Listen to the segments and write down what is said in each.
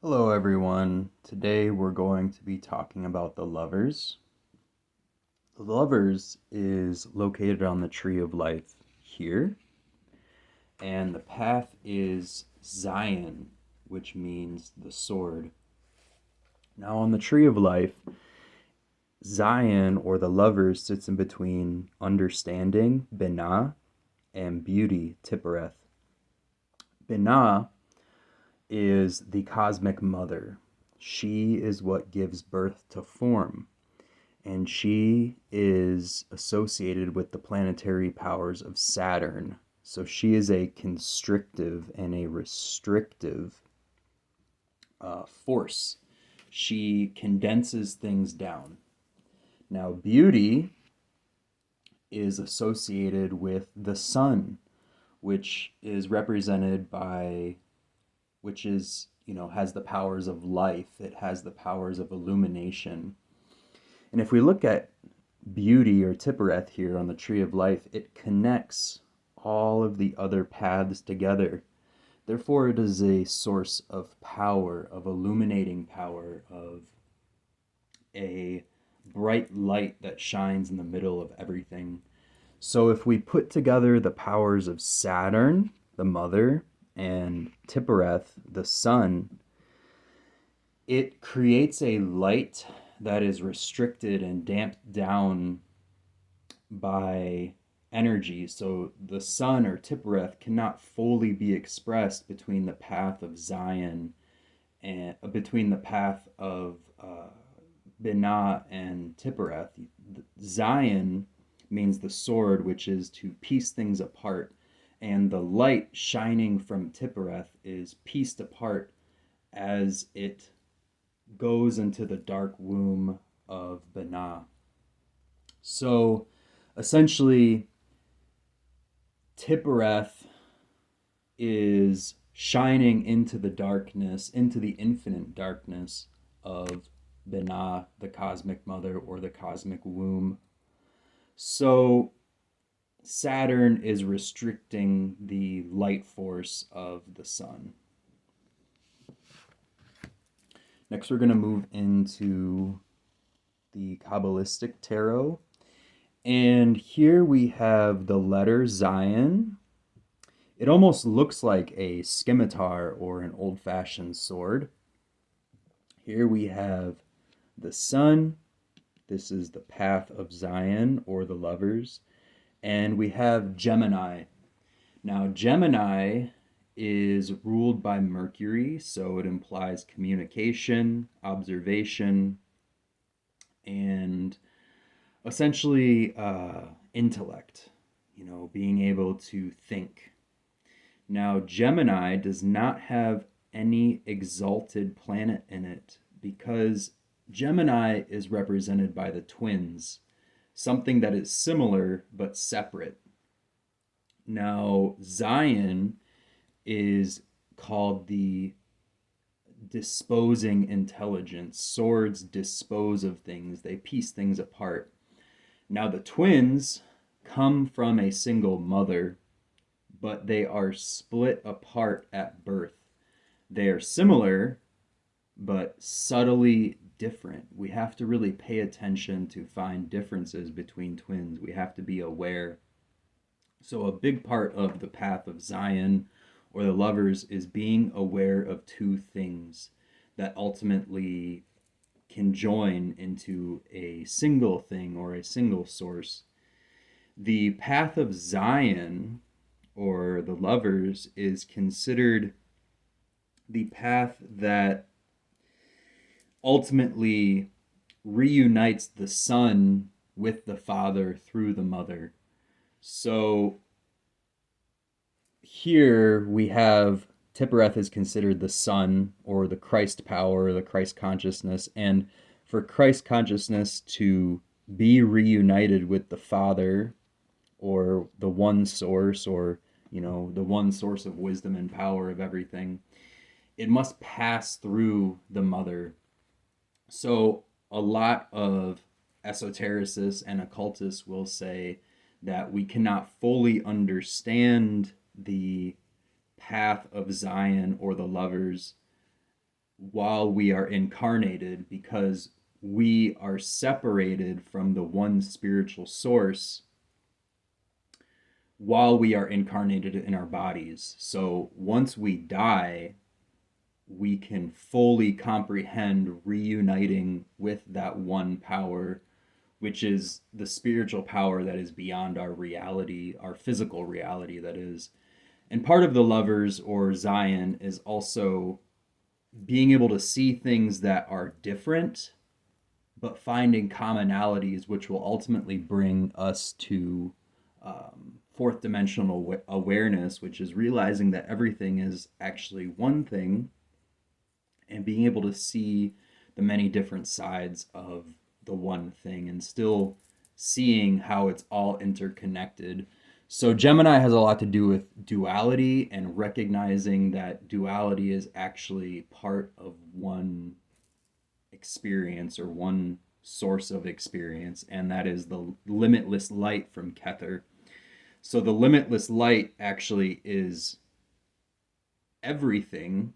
Hello, everyone. Today we're going to be talking about the lovers. The lovers is located on the tree of life here, and the path is Zayin, which means the sword. Now, on the tree of life, Zayin or the lovers sits in between understanding, Binah, and beauty, Tippereth. Binah is the cosmic mother. She is what gives birth to form, and she is associated with the planetary powers of Saturn. So she is a constrictive and a restrictive force. She condenses things down. Now, beauty is associated with the sun, which is represented by, which is, has the powers of life, it has the powers of illumination. And if we look at beauty or Tippereth here on the tree of life, it connects all of the other paths together. Therefore, it is a source of power, of illuminating power, of a bright light that shines in the middle of everything. So if we put together the powers of Saturn, the mother, and Tippereth, the sun, it creates a light that is restricted and damped down by energy. So the sun or Tippereth cannot fully be expressed between the path of Zayin and between the path of Binah and Tippereth. Zayin means the sword, which is to piece things apart, and the light shining from Tippereth is pieced apart as it goes into the dark womb of Binah. So essentially, Tippereth is shining into the darkness, into the infinite darkness of Binah, the cosmic mother or the cosmic womb. So Saturn is restricting the light force of the sun. Next, we're going to move into the Kabbalistic tarot. And here we have the letter Zayin. It almost looks like a scimitar or an old-fashioned sword. Here we have the sun. This is the path of Zayin or the lovers. And we have Gemini. Now, Gemini is ruled by Mercury, so it implies communication, observation, and essentially intellect, being able to think. Now, Gemini does not have any exalted planet in it because Gemini is represented by the twins, something that is similar but separate. Now, Zayin is called the disposing intelligence. Swords dispose of things, they piece things apart. Now, the twins come from a single mother, but they are split apart at birth. They are similar, but subtly different. We have to really pay attention to find differences between twins. We have to be aware. So, a big part of the path of Zayin or the lovers is being aware of two things that ultimately can join into a single thing or a single source. The path of Zayin or the lovers is considered the path that ultimately reunites the son with the father through the mother. So here we have Tippereth is considered the sun or the Christ power or the Christ consciousness. And for Christ consciousness to be reunited with the Father or the one source or, the one source of wisdom and power of everything, it must pass through the mother. So a lot of esotericists and occultists will say that we cannot fully understand the path of Zayin or the lovers while we are incarnated, because we are separated from the one spiritual source while we are incarnated in our bodies. So once we die, we can fully comprehend reuniting with that one power, which is the spiritual power that is beyond our reality, our physical reality, that is. And part of the lovers or Zayin is also being able to see things that are different, but finding commonalities, which will ultimately bring us to fourth dimensional awareness, which is realizing that everything is actually one thing and being able to see the many different sides of the one thing and still seeing how it's all interconnected. So Gemini has a lot to do with duality and recognizing that duality is actually part of one experience or one source of experience, and that is the limitless light from Kether. So the limitless light actually is everything,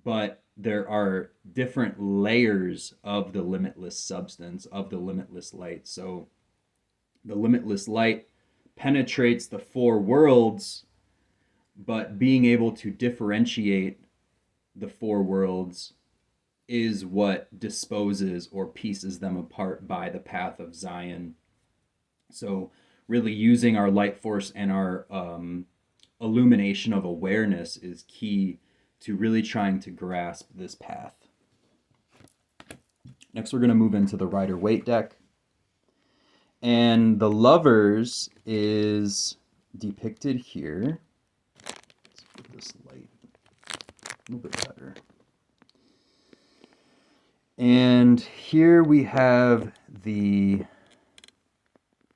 but there are different layers of the limitless substance, of the limitless light. So the limitless light penetrates the four worlds, but being able to differentiate the four worlds is what disposes or pieces them apart by the path of Zayin. So really using our light force and our illumination of awareness is key to really trying to grasp this path. Next, we're going to move into the Rider-Waite deck. And the Lovers is depicted here. Let's put this light a little bit better. And here we have the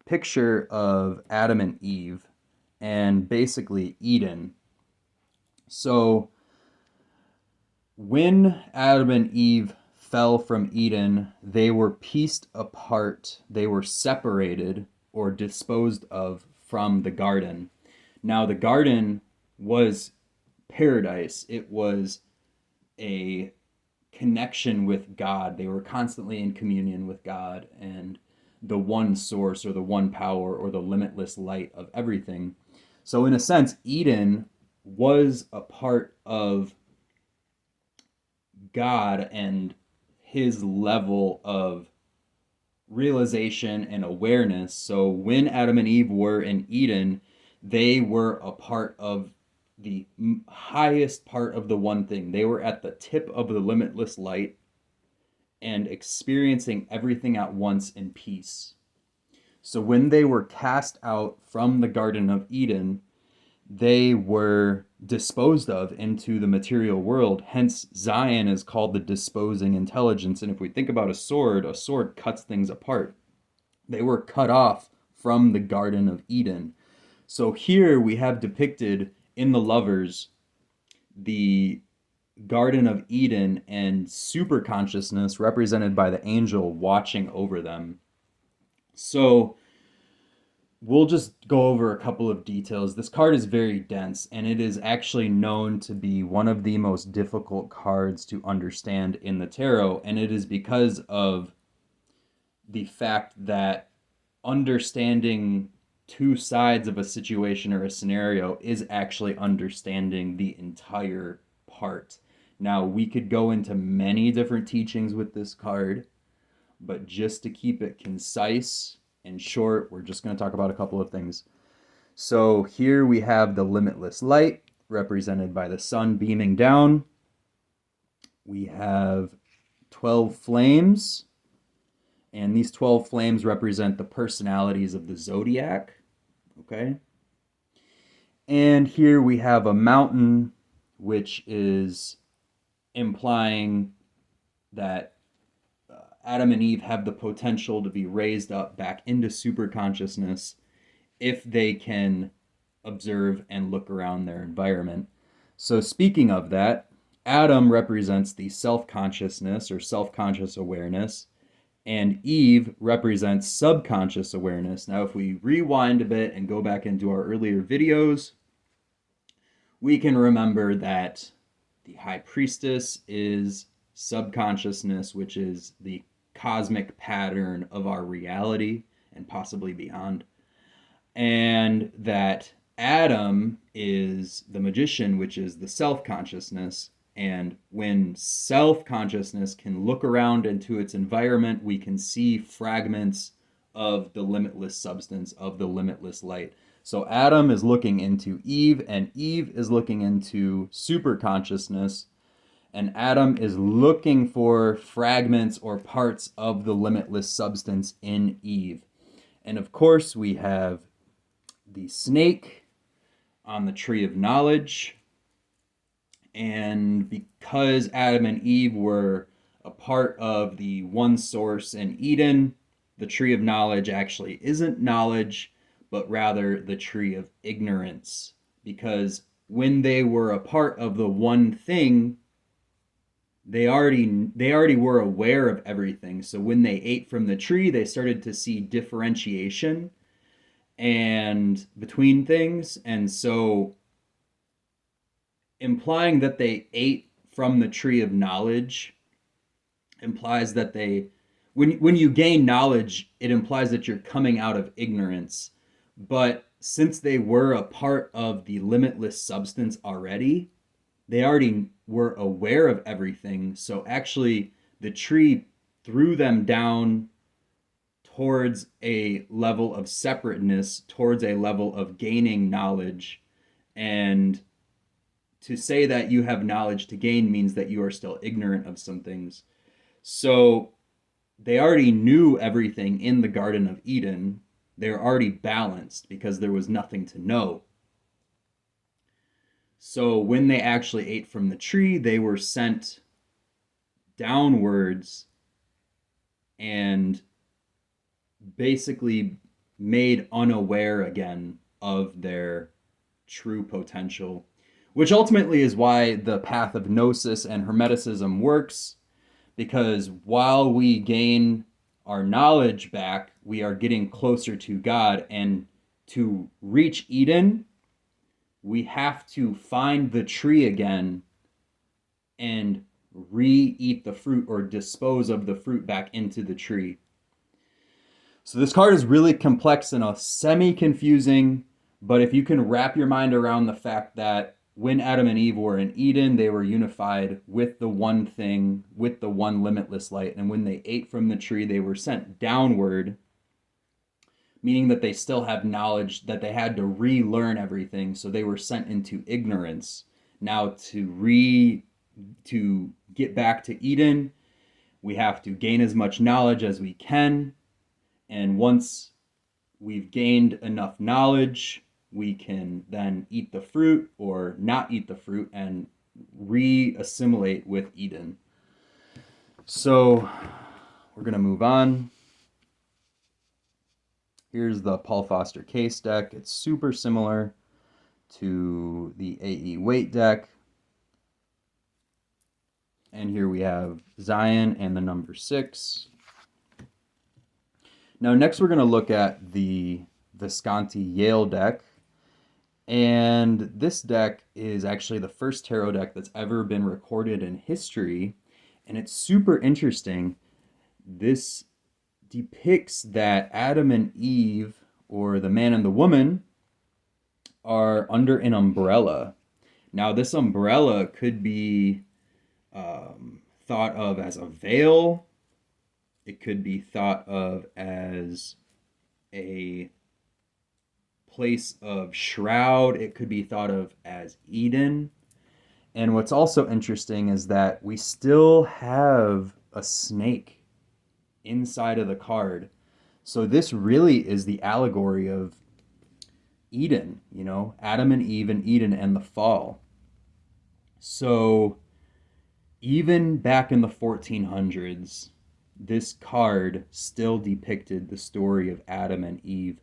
picture of Adam and Eve and basically Eden. So when Adam and Eve fell from Eden, they were pieced apart, they were separated or disposed of from the garden. Now, the garden was paradise. It was a connection with God. They were constantly in communion with God and the one source or the one power or the limitless light of everything. So in a sense, Eden was a part of God and his level of realization and awareness. So when Adam and Eve were in Eden, they were a part of the highest part of the one thing. They were at the tip of the limitless light and experiencing everything at once in peace. So when they were cast out from the Garden of Eden, they were disposed of into the material world. Hence, Zayin is called the disposing intelligence. And if we think about a sword cuts things apart. They were cut off from the Garden of Eden. So here we have depicted in the Lovers the Garden of Eden and super consciousness represented by the angel watching over them. So we'll just go over a couple of details. This card is very dense, and it is actually known to be one of the most difficult cards to understand in the tarot, and it is because of the fact that understanding two sides of a situation or a scenario is actually understanding the entire part. Now, we could go into many different teachings with this card, but just to keep it concise and short, we're just going to talk about a couple of things. So here we have the limitless light represented by the sun beaming down. We have 12 flames, and these 12 flames represent the personalities of the zodiac. Okay. And here we have a mountain, which is implying that Adam and Eve have the potential to be raised up back into super consciousness if they can observe and look around their environment. So speaking of that, Adam represents the self-consciousness or self-conscious awareness, and Eve represents subconscious awareness. Now, if we rewind a bit and go back into our earlier videos, we can remember that The high priestess is subconsciousness, which is the cosmic pattern of our reality and possibly beyond. And that Adam is the magician, which is the self-consciousness. And when self-consciousness can look around into its environment, we can see fragments of the limitless substance, of the limitless light. So Adam is looking into Eve, and Eve is looking into superconsciousness, and Adam is looking for fragments or parts of the limitless substance in Eve. And of course, we have the snake on the tree of knowledge. And because Adam and Eve were a part of the one source in Eden, the tree of knowledge actually isn't knowledge, but rather the tree of ignorance. Because when they were a part of the one thing, they already were aware of everything. So when they ate from the tree, they started to see differentiation and between things. And so implying that they ate from the tree of knowledge implies that when you gain knowledge, it implies that you're coming out of ignorance. But since they were a part of the limitless substance already, they already were aware of everything. So actually, the tree threw them down towards a level of separateness, towards a level of gaining knowledge. And to say that you have knowledge to gain means that you are still ignorant of some things. So they already knew everything in the Garden of Eden. They're already balanced because there was nothing to know. So when they actually ate from the tree, they were sent downwards and basically made unaware again of their true potential, which ultimately is why the path of gnosis and hermeticism works, because while we gain our knowledge back, we are getting closer to God. And to reach Eden, we have to find the tree again and re-eat the fruit or dispose of the fruit back into the tree. So this card is really complex and a semi-confusing, but if you can wrap your mind around the fact that when Adam and Eve were in Eden, they were unified with the one thing, with the one limitless light. And when they ate from the tree, they were sent downward, meaning that they still have knowledge, that they had to relearn everything. So they were sent into ignorance. Now to get back to Eden, we have to gain as much knowledge as we can. And once we've gained enough knowledge, we can then eat the fruit or not eat the fruit and re-assimilate with Eden. So we're going to move on. Here's the Paul Foster Case deck. It's super similar to the A.E. Waite deck. And here we have Zayin and the number 6. Now next we're going to look at the Visconti Yale deck. And this deck is actually the first tarot deck that's ever been recorded in history. And it's super interesting. This depicts that Adam and Eve, or the man and the woman, are under an umbrella. Now this umbrella could be thought of as a veil. It could be thought of as a place of shroud. It could be thought of as Eden. And what's also interesting is that we still have a snake inside of the card. So this really is the allegory of Eden, you know, Adam and Eve and Eden and the fall. So even back in the 1400s, this card still depicted the story of Adam and Eve.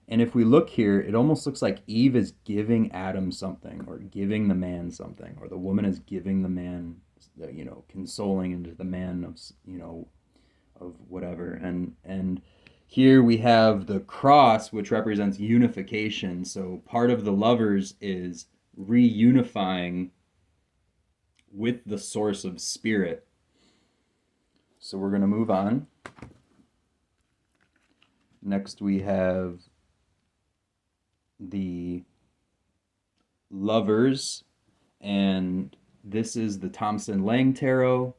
And if we look here, it almost looks like Eve is giving Adam something, or giving the man something, or the woman is giving the man, you know, consoling into the man of, you know, of whatever. And here we have the cross, which represents unification. So part of the lovers is reunifying with the source of spirit. So we're going to move on. Next we have the Lovers, and this is the Thomson-Lang Tarot.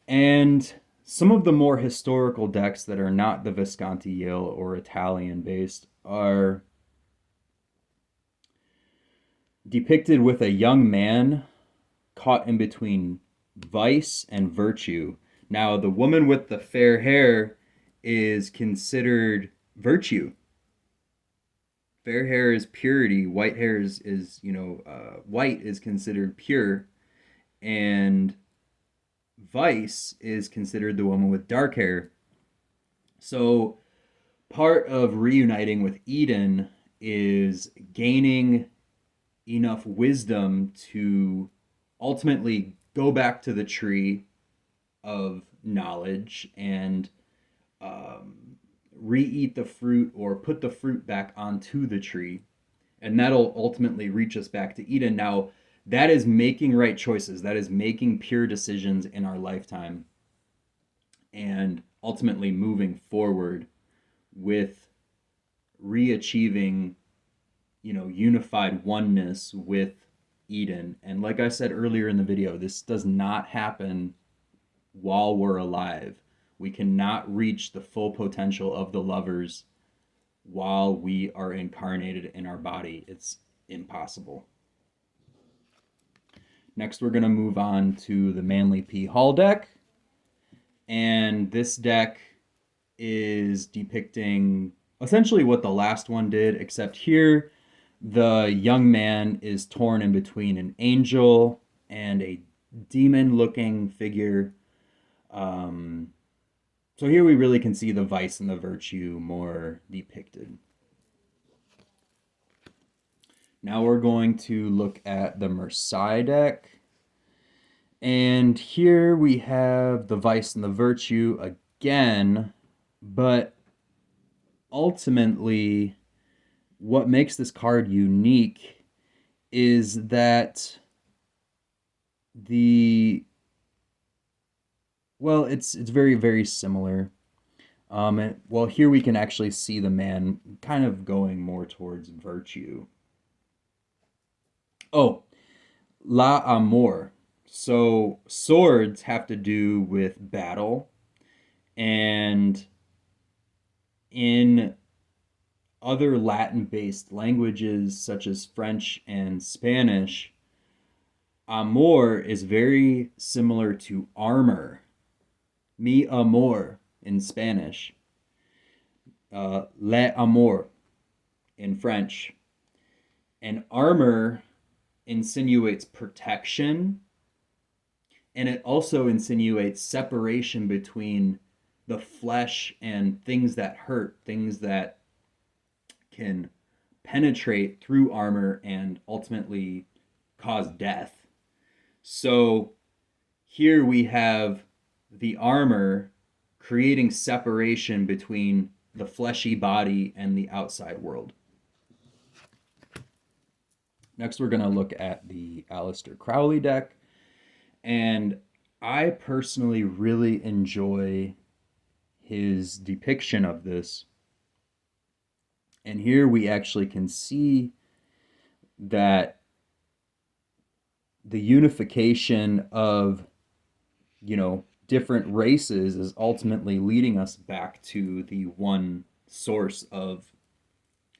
And some of the more historical decks that are not the Visconti, Yale, or Italian based are depicted with a young man caught in between vice and virtue. Now, the woman with the fair hair is considered virtue. Fair hair is purity. White hair is white is considered pure, and vice is considered the woman with dark hair. So part of reuniting with Eden is gaining enough wisdom to ultimately go back to the tree of knowledge and re-eat the fruit or put the fruit back onto the tree, and that'll ultimately reach us back to Eden. Now, that is making right choices. That is making pure decisions in our lifetime and ultimately moving forward with re-achieving, unified oneness with Eden. And like I said earlier in the video, this does not happen while we're alive. We cannot reach the full potential of the Lovers while we are incarnated in our body. It's impossible. Next, we're going to move on to the Manly P. Hall deck. And this deck is depicting essentially what the last one did, except here the young man is torn in between an angel and a demon-looking figure. So here we really can see the vice and the virtue more depicted. Now we're going to look at the Marseille deck. And here we have the vice and the virtue again, but ultimately what makes this card unique is that it's very, very similar. Here we can actually see the man kind of going more towards virtue. Oh, La Amour. So swords have to do with battle, and in other Latin-based languages such as French and Spanish, amor is very similar to armor. Mi amor in Spanish. Le amour in French. And armor insinuates protection, and it also insinuates separation between the flesh and things that hurt, things that can penetrate through armor and ultimately cause death. So here we have the armor creating separation between the fleshy body and the outside world. Next, we're going to look at the Aleister Crowley deck. And I personally really enjoy his depiction of this. And here we actually can see that the unification of, different races is ultimately leading us back to the one source of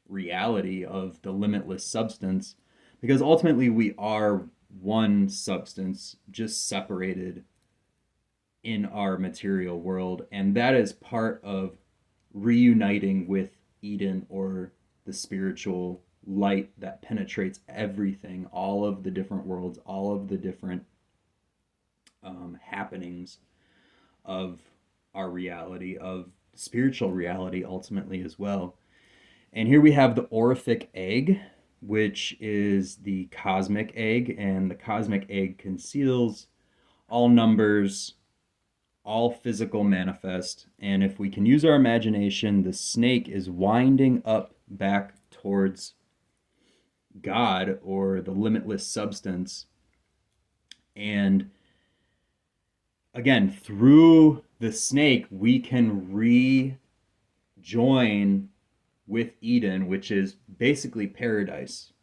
reality, of the limitless substance, because ultimately we are one substance, just separated in our material world. And that is part of reuniting with Eden, or the spiritual light that penetrates everything, all of the different worlds, all of the different happenings of our reality, of spiritual reality ultimately as well. And here we have the Orific Egg, which is the cosmic egg, and the cosmic egg conceals all numbers, all physical manifest. And if we can use our imagination, the snake is winding up back towards God, or the limitless substance. And again, through the snake, we can rejoin with Eden, which is basically paradise.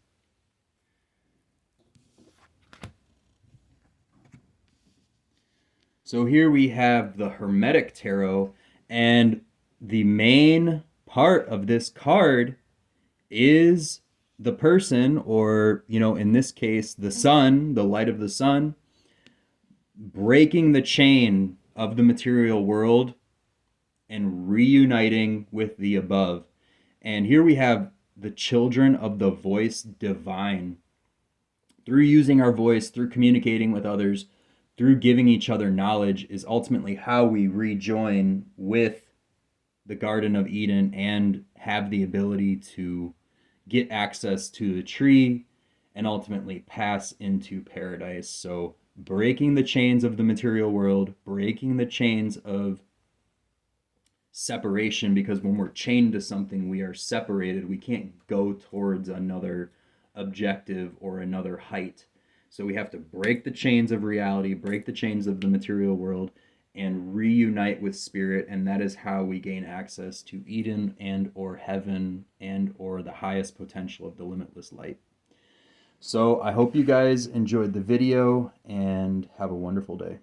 So here we have the Hermetic Tarot, and the main part of this card is the person, or, in this case, the sun, the light of the sun, breaking the chain of the material world and reuniting with the above. And here we have the children of the voice divine. Through using our voice, through communicating with others, through giving each other knowledge, is ultimately how we rejoin with the Garden of Eden and have the ability to get access to the tree and ultimately pass into paradise. So breaking the chains of the material world, breaking the chains of separation, because when we're chained to something, we are separated. We can't go towards another objective or another height. So we have to break the chains of reality, break the chains of the material world, and reunite with spirit, and that is how we gain access to Eden and or heaven and or the highest potential of the limitless light. So I hope you guys enjoyed the video and have a wonderful day.